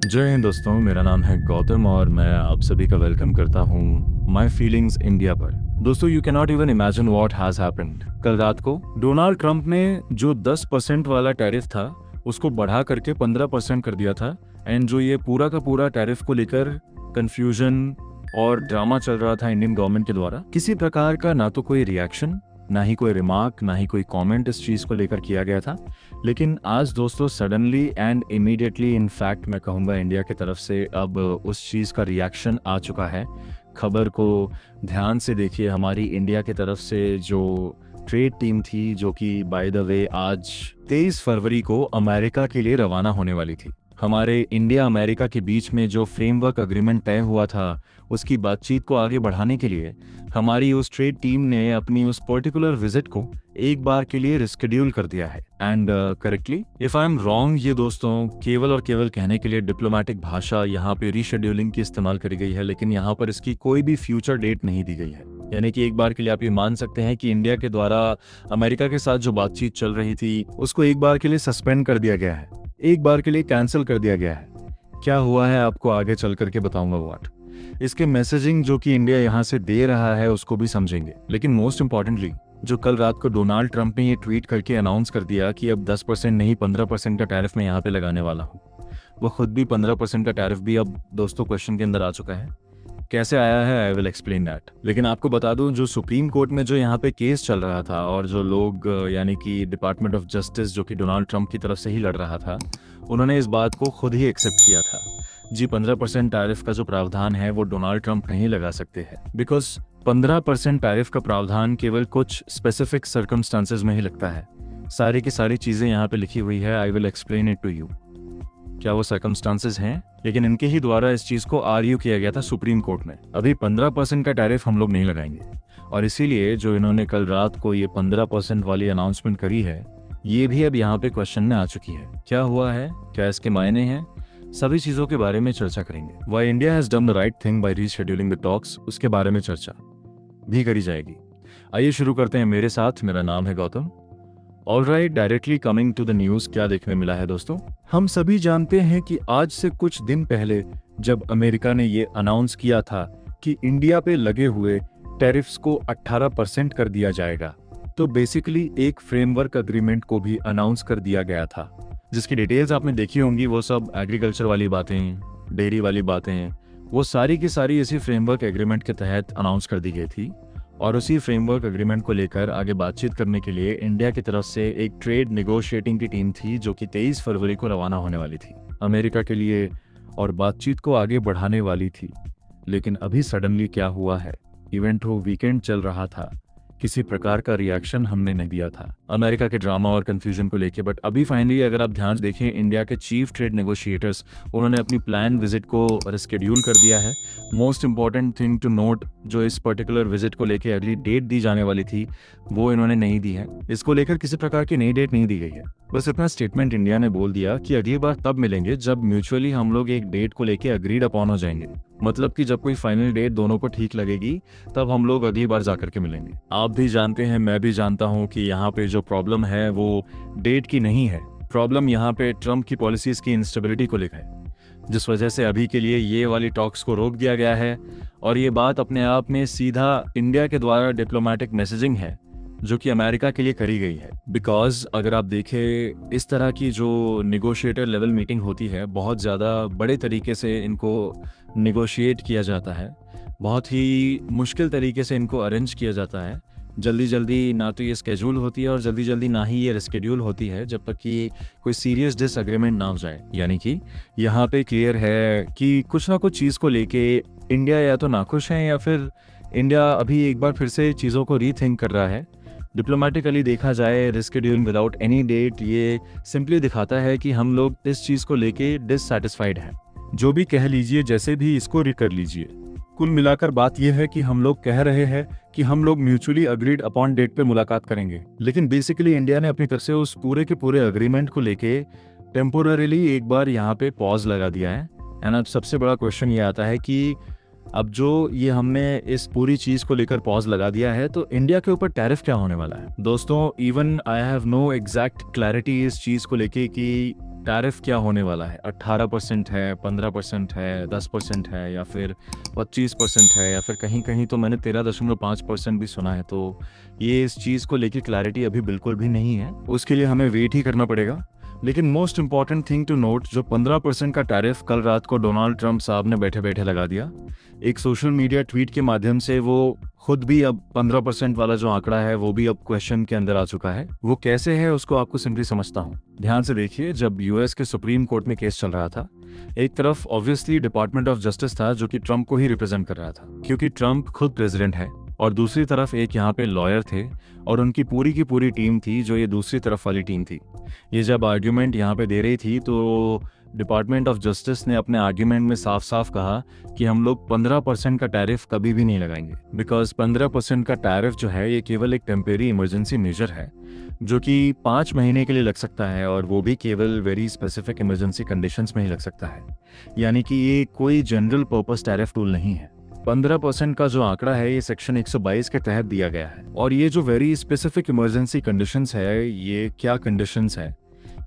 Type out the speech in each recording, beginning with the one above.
जय हिंद दोस्तों, मेरा नाम है गौतम और मैं आप सभी का वेलकम करता हूँ माई फीलिंग्स इंडिया पर। दोस्तों, you can not even imagine what has happened. कल रात को डोनाल्ड ट्रंप ने जो 10% वाला टैरिफ था उसको बढ़ा करके 15% कर दिया था। एंड जो ये पूरा का पूरा टैरिफ को लेकर कंफ्यूजन और ड्रामा चल रहा था इंडियन गवर्नमेंट के द्वारा, किसी प्रकार का ना तो कोई रिएक्शन, ना ही कोई रिमार्क, ना ही कोई कमेंट इस चीज़ को लेकर किया गया था। लेकिन आज दोस्तों सडनली एंड इमीडिएटली, इनफैक्ट मैं कहूँगा इंडिया की तरफ से अब उस चीज़ का रिएक्शन आ चुका है। खबर को ध्यान से देखिए। हमारी इंडिया की तरफ से जो ट्रेड टीम थी, जो कि बाय द वे आज 23 फरवरी को अमेरिका के लिए रवाना होने वाली थी। हमारे इंडिया अमेरिका के बीच में जो फ्रेमवर्क अग्रीमेंट तय हुआ था, उसकी बातचीत को आगे बढ़ाने के लिए हमारी उस ट्रेड टीम ने अपनी उस पर्टिकुलर विजिट को एक बार के लिए रिस्केड्यूल कर दिया है। And correctly, if I am wrong, ये दोस्तों केवल और केवल कहने के लिए डिप्लोमेटिक भाषा यहाँ पे रीशेड्यूलिंग की इस्तेमाल करी गई है, लेकिन यहाँ पर इसकी कोई भी फ्यूचर डेट नहीं दी गई है। यानी कि एक बार के लिए आप ये मान सकते हैं कि इंडिया के द्वारा अमेरिका के साथ जो बातचीत चल रही थी उसको एक बार के लिए सस्पेंड कर दिया गया है, एक बार के लिए कैंसिल कर दिया गया है। क्या हुआ है आपको आगे चल करके बताऊंगा व्हाट। इसके मैसेजिंग जो कि इंडिया यहाँ से दे रहा है उसको भी समझेंगे। लेकिन मोस्ट इंपॉर्टेंटली, जो कल रात को डोनाल्ड ट्रंप ने ये ट्वीट करके अनाउंस कर दिया कि अब 10% नहीं 15% का टैरिफ मैं यहाँ पे लगाने वाला हूँ, वो खुद भी 15% का टैरिफ भी अब दोस्तों क्वेश्चन के अंदर आ चुका है। कैसे आया है, आई विल एक्सप्लेन दैट। लेकिन आपको बता दूं, जो सुप्रीम कोर्ट में जो यहाँ पे केस चल रहा था और जो लोग यानी कि डिपार्टमेंट ऑफ जस्टिस जो कि डोनाल्ड ट्रंप की तरफ से ही लड़ रहा था, उन्होंने इस बात को खुद ही एक्सेप्ट किया था। जी, 15% टैरिफ का जो प्रावधान है वो डोनाल्ड ट्रंप नहीं लगा सकते हैं, बिकॉज 15% टैरिफ का प्रावधान केवल कुछ स्पेसिफिक सर्कमस्टांसेस में ही लगता है। सारी की सारी चीज़ें यहाँ पे लिखी हुई है, I will explain it to you. क्या वो सर्कमस्टांसेस हैं, लेकिन इनके ही द्वारा इस चीज़ को आर्ग्यू किया गया था सुप्रीम कोर्ट में। अभी 15% का टैरिफ हम लोग नहीं लगाएंगे, और इसीलिए जो इन्होंने कल रात को ये 15% वाली अनाउंसमेंट करी है, ये भी अब यहाँ पे क्वेश्चन में आ चुकी है। क्या हुआ है, क्या इसके मायने हैं, सभी चीज़ों के बारे में चर्चा करेंगे। Why India has done the right thing by rescheduling the talks, उसके बारे में चर्चा भी करी जाएगी। आइए शुरू करते हैं मेरे साथ। मेरा नाम है Gautam. Alright, directly coming to the news. क्या देखने मिला है दोस्तों? हम सभी जानते हैं कि आज से कुछ दिन पहले जब अमेरिका ने ये अनाउंस किया था कि इंडिया पे लगे हुए टैरिफ्स को 18% कर दिया जाएगा, तो बेसिकली एक फ्रेमवर्क अग्रीमेंट को भी अनाउंस कर दिया गया था, जिसकी डिटेल्स आपने देखी होंगी। वो सब एग्रीकल्चर वाली बातें, डेयरी वाली बातें, वो सारी की सारी इसी फ्रेमवर्क एग्रीमेंट के तहत अनाउंस कर दी गई थी। और उसी फ्रेमवर्क एग्रीमेंट को लेकर आगे बातचीत करने के लिए इंडिया की तरफ से एक ट्रेड नेगोशिएटिंग की टीम थी, जो कि 23 फरवरी को रवाना होने वाली थी अमेरिका के लिए और बातचीत को आगे बढ़ाने वाली थी। लेकिन अभी सडनली क्या हुआ है, इवेंट हो, वीकेंड चल रहा था, किसी प्रकार का रिएक्शन हमने नहीं दिया था अमेरिका के ड्रामा और कंफ्यूजन को लेके। बट अभी फाइनली अगर आप ध्यान देखें, इंडिया के चीफ ट्रेड नेगोशिएटर्स, उन्होंने अपनी प्लान विजिट को रिस्केड्यूल कर दिया है। Most important thing to note, जो इस पर्टिकुलर विजिट को लेके अगली डेट दी जाने वाली थी वो इन्होंने नहीं दी है। इसको लेकर किसी प्रकार की नई डेट नहीं दी गई है। बस इतना स्टेटमेंट इंडिया ने बोल दिया कि अगली बार तब मिलेंगे जब म्यूचुअली हम लोग एक डेट को लेके अग्रीड अपॉन हो जाएंगे। मतलब कि जब कोई फाइनल डेट दोनों को ठीक लगेगी तब हम लोग अगली बार जाकर के मिलेंगे। आप भी जानते हैं, मैं भी जानता हूं कि यहाँ पे जो प्रॉब्लम है वो डेट की नहीं है। प्रॉब्लम यहाँ पे ट्रम्प की पॉलिसीज की इंस्टेबिलिटी को लेकर है, जिस वजह से अभी के लिए ये वाली टॉक्स को रोक दिया गया है। और ये बात अपने आप में सीधा इंडिया के द्वारा डिप्लोमेटिक मैसेजिंग है जो कि अमेरिका के लिए करी गई है। बिकॉज अगर आप देखें, इस तरह की जो निगोशिएटर लेवल मीटिंग होती है, बहुत ज़्यादा बड़े तरीके से इनको निगोशिएट किया जाता है, बहुत ही मुश्किल तरीके से इनको अरेंज किया जाता है। जल्दी जल्दी ना तो ये स्केड्यूल होती है और जल्दी जल्दी ना ही ये रिस्केड्यूल होती है, जब तक कि कोई सीरियस डिसएग्रीमेंट ना हो जाए। यानी कि यहाँ पे क्लियर है कि कुछ ना कुछ चीज़ को लेके इंडिया या तो नाखुश है, या फिर इंडिया अभी एक बार फिर से चीज़ों को रीथिंक कर रहा है। डिप्लोमेटिकली देखा जाए, रिस्केड्यूलिंग विदाउट एनी डेट ये सिंपली दिखाता है कि हम लोग इस चीज़ को लेके डिससैटिस्फाइड हैं। जो भी कह लीजिए, जैसे भी इसको कर लीजिए, कुल मिलाकर बात यह है कि हम लोग कह रहे हैं कि हम लोग म्यूचुअली अग्रीड अपॉन डेट पे मुलाकात करेंगे। लेकिन बेसिकली इंडिया ने अपनी तरफ से उस पूरे के पूरे अग्रीमेंट को लेके टेम्पोररीली एक बार यहाँ पे पॉज लगा दिया है। एंड अब सबसे बड़ा क्वेश्चन ये आता है कि अब जो ये हमने इस पूरी चीज़ को लेकर पॉज लगा दिया है, तो इंडिया के ऊपर टैरिफ क्या होने वाला है। दोस्तों, even I have no exact clarity इस चीज़ को लेके कि टैरिफ क्या होने वाला है, 18% है, 15% है, 10% है, या फिर 25% है, या फिर कहीं कहीं तो मैंने 13.5% भी सुना है। तो ये इस चीज़ को लेकर क्लैरिटी अभी बिल्कुल भी नहीं है, उसके लिए हमें वेट ही करना पड़ेगा। लेकिन most important thing to note, जो 15% का टैरिफ कल रात को डोनाल्ड ट्रंप साहब ने बैठे बैठे लगा दिया, एक सोशल मीडिया ट्वीट के माध्यम से वो खुद भी अब 15% वाला जो आंकड़ा है वो भी अब क्वेश्चन के अंदर आ चुका है। वो कैसे है उसको आपको सिंपली समझता हूँ। ध्यान से देखिए, जब यूएस के सुप्रीम कोर्ट में केस चल रहा था, एक तरफ ऑब्वियसली डिपार्टमेंट ऑफ जस्टिस था जो कि ट्रंप को ही रिप्रेजेंट कर रहा था क्योंकि ट्रंप खुद प्रेसिडेंट है, और दूसरी तरफ एक यहाँ पे लॉयर थे और उनकी पूरी की पूरी टीम थी जो ये दूसरी तरफ वाली टीम थी। ये जब आर्ग्यूमेंट यहाँ पे दे रही थी तो डिपार्टमेंट ऑफ जस्टिस ने अपने आर्ग्यूमेंट में साफ साफ कहा कि हम लोग 15% का टैरिफ कभी भी नहीं लगाएंगे, बिकॉज 15% का टैरिफ जो है ये केवल एक टेम्परेरी इमरजेंसी मेजर है जो कि 5 महीने के लिए लग सकता है, और वो भी केवल वेरी स्पेसिफिक इमरजेंसी कंडीशंस में ही लग सकता है। यानी कि ये कोई जनरल पर्पस टैरिफ टूल नहीं है। 15% का जो आंकड़ा है ये सेक्शन 122 के तहत दिया गया है, और ये जो वेरी स्पेसिफिक इमरजेंसी कंडीशंस है, ये क्या कंडीशंस है?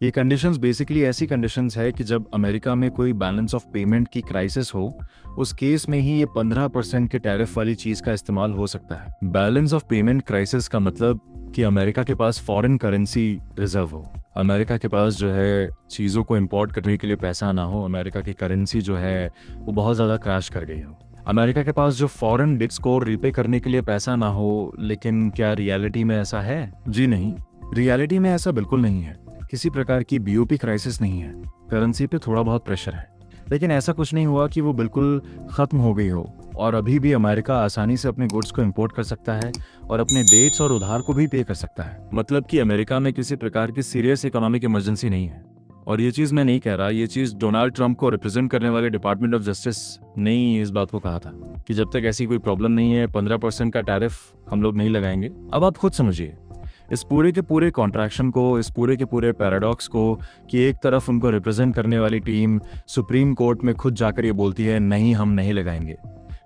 ये कंडीशंस बेसिकली ऐसी कंडीशंस है कि जब अमेरिका में कोई बैलेंस ऑफ पेमेंट की क्राइसिस हो, उस केस में ही ये 15% के टैरिफ वाली चीज का इस्तेमाल हो सकता है। बैलेंस ऑफ पेमेंट क्राइसिस का मतलब कि अमेरिका के पास फॉरेन करेंसी रिजर्व हो, अमेरिका के पास जो है चीज़ों को इम्पोर्ट करने के लिए पैसा ना हो, अमेरिका की करेंसी जो है वो बहुत ज़्यादा क्रैश कर गई हो, अमेरिका के पास जो फॉरेन डेट्स को रिपे करने के लिए पैसा ना हो। लेकिन क्या रियलिटी में ऐसा है? जी नहीं, रियलिटी में ऐसा बिल्कुल नहीं है। किसी प्रकार की बीओपी क्राइसिस नहीं है, करेंसी पे थोड़ा बहुत प्रेशर है, लेकिन ऐसा कुछ नहीं हुआ कि वो बिल्कुल ख़त्म हो गई हो, और अभी भी अमेरिका आसानी से अपने गुड्स को इंपोर्ट कर सकता है और अपने डेट्स और उधार को भी पे कर सकता है। मतलब कि अमेरिका में किसी प्रकार की सीरियस इकोनॉमिक इमरजेंसी नहीं है। और ये चीज़ मैं नहीं कह रहा, ये चीज़ डोनाल्ड ट्रंप को रिप्रेजेंट करने वाले डिपार्टमेंट ऑफ जस्टिस ने इस बात को कहा था कि जब तक ऐसी कोई प्रॉब्लम नहीं है 15% का टैरिफ हम लोग नहीं लगाएंगे। अब आप खुद समझिए इस पूरे के पूरे कॉन्ट्रैक्शन को, इस पूरे के पूरे पैराडॉक्स को, कि एक तरफ उनको रिप्रेजेंट करने वाली टीम सुप्रीम कोर्ट में खुद जाकर ये बोलती है नहीं हम नहीं लगाएंगे,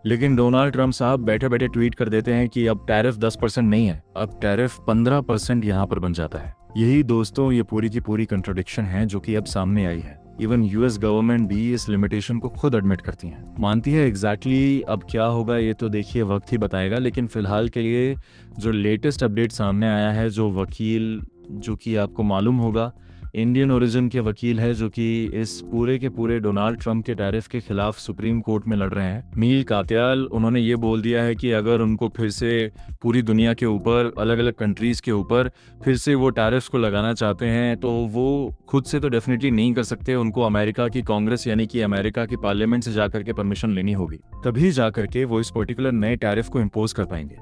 लेकिन डोनाल्ड ट्रंप साहब बैठे बैठे ट्वीट कर देते हैं कि अब टैरिफ 10% नहीं है, अब टैरिफ 15% यहाँ पर बन जाता है। यही दोस्तों ये पूरी की पूरी कंट्राडिक्शन है जो कि अब सामने आई है। इवन यूएस गवर्नमेंट भी इस लिमिटेशन को खुद एडमिट करती है, मानती है। एग्जैक्टली अब क्या होगा ये तो देखिए वक्त ही बताएगा, लेकिन फिलहाल के लिए जो लेटेस्ट अपडेट सामने आया है, जो वकील, जो कि आपको मालूम होगा इंडियन ओरिजिन के वकील है, जो कि इस पूरे के पूरे डोनाल्ड ट्रंप के टैरिफ के खिलाफ सुप्रीम कोर्ट में लड़ रहे हैं, मील कात्याल, उन्होंने ये बोल दिया है कि अगर उनको फिर से पूरी दुनिया के ऊपर, अलग अलग कंट्रीज के ऊपर फिर से वो टैरिफ्स को लगाना चाहते हैं तो वो खुद से तो डेफिनेटली नहीं कर सकते, उनको अमेरिका की कांग्रेस यानी कि अमेरिका की पार्लियामेंट से जाकर के परमिशन लेनी होगी, तभी जाकर के वो इस पर्टिकुलर नए टैरिफ को इम्पोज कर पाएंगे।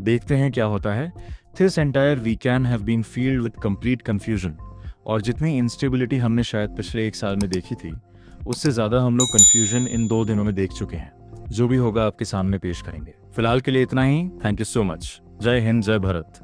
देखते हैं क्या होता है। This entire weekend have been filled with complete confusion, और जितनी इंस्टेबिलिटी हमने शायद पिछले 1 साल में देखी थी, उससे ज़्यादा हम लोग कन्फ्यूजन इन 2 दिनों में देख चुके हैं। जो भी होगा आपके सामने पेश करेंगे। फिलहाल के लिए इतना ही। Thank you so much. जय हिंद, जय भारत।